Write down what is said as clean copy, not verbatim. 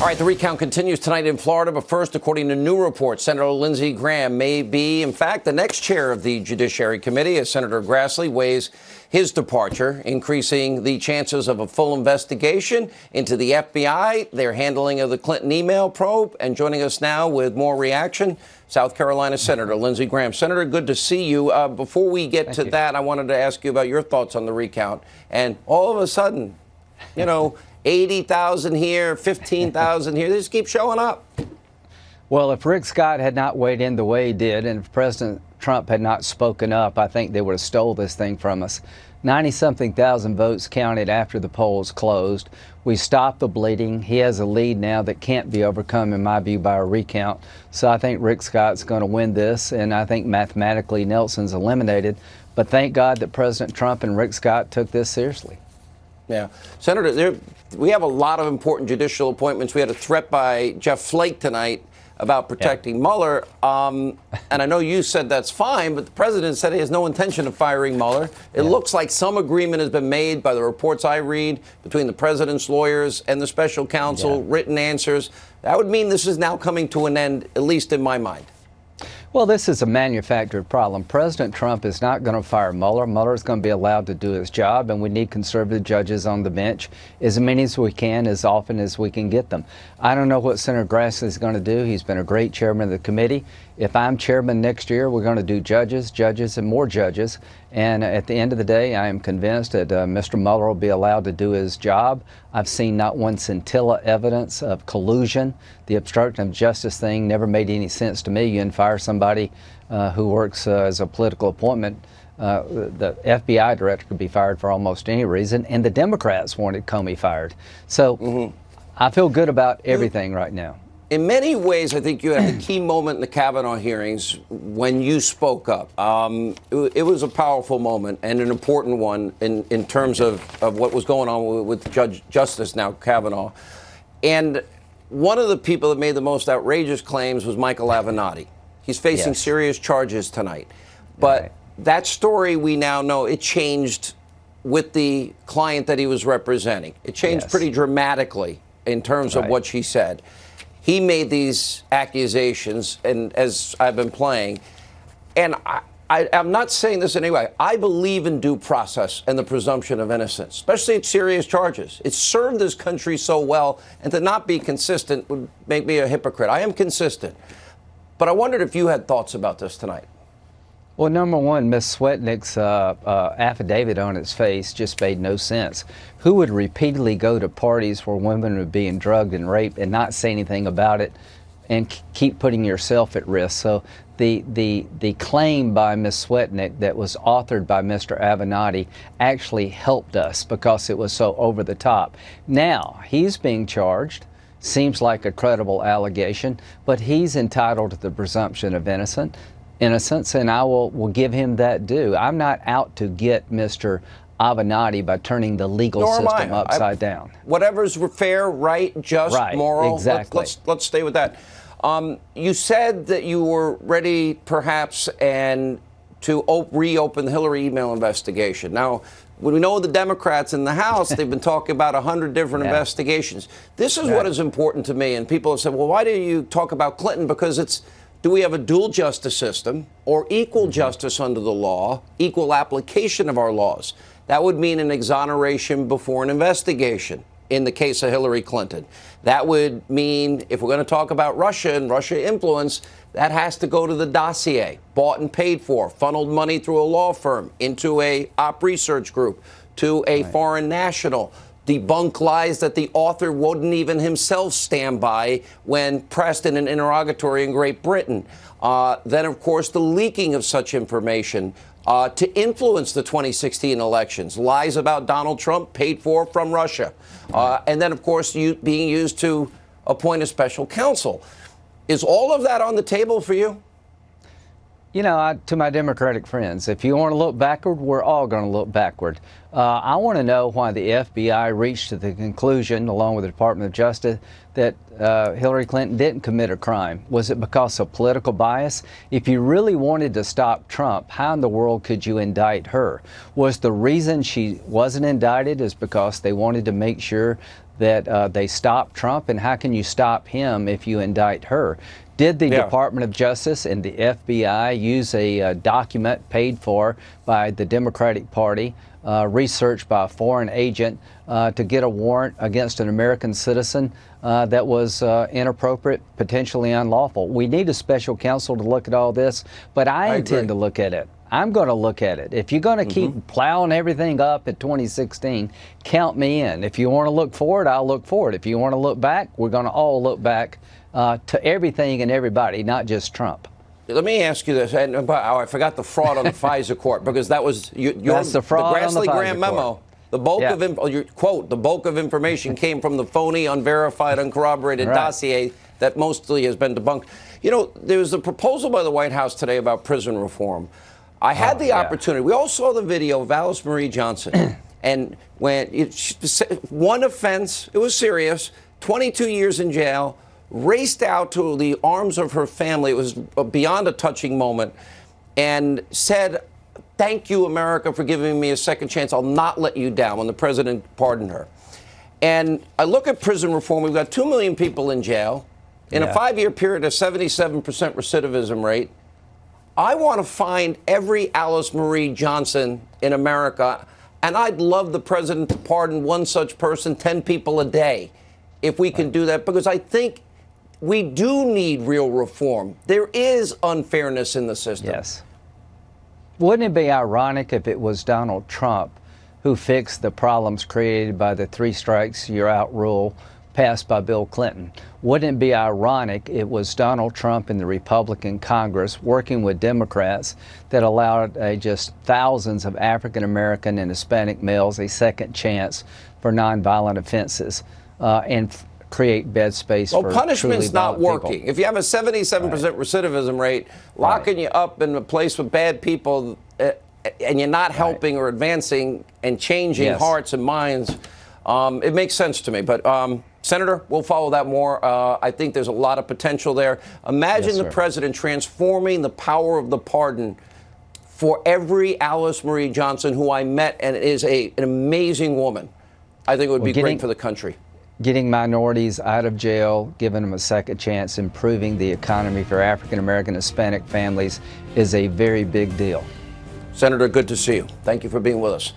All right, the recount continues tonight in Florida, but first, according to new reports, Senator Lindsey Graham may be, in fact, the next chair of the Judiciary Committee as Senator Grassley weighs his departure, increasing the chances of a full investigation into the FBI, their handling of the Clinton email probe. And joining us now with more reaction, South Carolina Senator Lindsey Graham. Senator, good to see you. Before we get to that, I wanted to ask you about your thoughts on the recount. And all of a sudden, you know, 80,000 here, 15,000 here. They just keep showing up. Well, if Rick Scott had not weighed in the way he did, and if President Trump had not spoken up, I think they would have stole this thing from us. 90-something thousand votes counted after the polls closed. We stopped the bleeding. He has a lead now that can't be overcome, in my view, by a recount. So I think Rick Scott's going to win this, and I think mathematically Nelson's eliminated. But thank God that President Trump and Rick Scott took this seriously. Yeah. Senator, we have a lot of important judicial appointments. We had a threat by Jeff Flake tonight about protecting Mueller. And I know you said that's fine, but the president said he has no intention of firing Mueller. It looks like some agreement has been made by the reports I read between the president's lawyers and the special counsel, written answers. That would mean this is now coming to an end, at least in my mind. Well, this is a manufactured problem. President Trump is not going to fire Mueller. Mueller is going to be allowed to do his job, and we need conservative judges on the bench, as many as we can, as often as we can get them. I don't know what Senator Grassley is going to do. He's been a great chairman of the committee. If I'm chairman next year, we're going to do judges, and more judges. And at the end of the day, I am convinced that Mr. Mueller will be allowed to do his job. I've seen not one scintilla evidence of collusion. The obstruction of justice thing never made any sense to me. You can fire somebody who works as a political appointment. The FBI director could be fired for almost any reason, and the Democrats wanted Comey fired. So I feel good about everything right now. In many ways, I think you had the key moment in the Kavanaugh hearings when you spoke up. It was a powerful moment and an important one in terms of what was going on with Justice now Kavanaugh. And one of the people that made the most outrageous claims was Michael Avenatti. He's facing serious charges tonight. But that story, we now know, it changed with the client that he was representing. It changed pretty dramatically in terms of what she said. He made these accusations, and as I've been playing, and I'm not saying this in any way. I believe in due process and the presumption of innocence, especially at serious charges. It's served this country so well, and to not be consistent would make me a hypocrite. I am consistent. But I wondered if you had thoughts about this tonight. Well, number one, Ms. Swetnick's affidavit on its face just made no sense. Who would repeatedly go to parties where women are being drugged and raped and not say anything about it and keep putting yourself at risk? So the claim by Ms. Swetnick that was authored by Mr. Avenatti actually helped us because it was so over the top. Now, he's being charged. Seems like a credible allegation, but he's entitled to the presumption of innocence, and I will give him that due. I'm not out to get Mr. Avenatti by turning the legal system upside down. Whatever's fair, right, just, moral. Exactly. Let's stay with that. You said that you were ready, perhaps, and to reopen the Hillary email investigation. Now, when we know the Democrats in the House, they've been talking about 100 different investigations. This is what is important to me. And people have said, well, why do you talk about Clinton? Because it's, do we have a dual justice system or equal justice under the law, equal application of our laws? That would mean an exoneration before an investigation in the case of Hillary Clinton. That would mean, if we're going to talk about Russia and Russia influence, that has to go to the dossier, bought and paid for, funneled money through a law firm into a op research group, to a foreign national, debunk lies that the author wouldn't even himself stand by when pressed in an interrogatory in Great Britain. Then, of course, the leaking of such information to influence the 2016 elections, lies about Donald Trump paid for from Russia. And then, of course, being used to appoint a special counsel. Is all of that on the table for you? You know, to my Democratic friends, if you want to look backward, we're all going to look backward. I want to know why the FBI reached to the conclusion, along with the Department of Justice, that Hillary Clinton didn't commit a crime. Was it because of political bias? If you really wanted to stop Trump, how in the world could you indict her? Was the reason she wasn't indicted is because they wanted to make sure that they stopped Trump, and how can you stop him if you indict her? Did the Department of Justice and the FBI use a document paid for by the Democratic Party, researched by a foreign agent, to get a warrant against an American citizen that was inappropriate, potentially unlawful? We need a special counsel to look at all this, but I intend to look at it. I'm going to look at it. If you're going to keep plowing everything up at 2016, count me in. If you want to look forward, I'll look forward. If you want to look back, we're going to all look back to everything and everybody, not just Trump. Let me ask you this, and I forgot the fraud on the FISA court, because that was That's the fraud the on the Grassley-Graham FISA memo. court. The bulk of your quote, the bulk of information came from the phony, unverified, uncorroborated dossier that mostly has been debunked. You know, there was a proposal by the White House today about prison reform. I had the opportunity. We all saw the video of Alice Marie Johnson, and when one offense, it was serious, 22 years in jail, raced out to the arms of her family. It was beyond a touching moment, and said, "Thank you, America, for giving me a second chance. I'll not let you down," when the president pardoned her. And I look at prison reform. We've got 2 million people in jail. In a 5-year period, a 77% recidivism rate. I want to find every Alice Marie Johnson in America, and I'd love the president to pardon one such person, 10 people a day, if we can do that, because I think we do need real reform. There is unfairness in the system. Yes. Wouldn't it be ironic if it was Donald Trump who fixed the problems created by the 3 strikes you're out rule passed by Bill Clinton? Wouldn't it be ironic it was Donald Trump and the Republican Congress working with Democrats that allowed just thousands of African American and Hispanic males a second chance for nonviolent offenses and create bed space for punishment's not working. people. If you have a 77% recidivism rate, locking you up in a place with bad people, and you're not helping or advancing and changing hearts and minds, it makes sense to me. But Senator, we'll follow that more. I think there's a lot of potential there. Imagine the president transforming the power of the pardon for every Alice Marie Johnson who I met, and is an amazing woman. I think it would be great for the country. Getting minorities out of jail, giving them a second chance, improving the economy for African American, Hispanic families is a very big deal. Senator, good to see you. Thank you for being with us.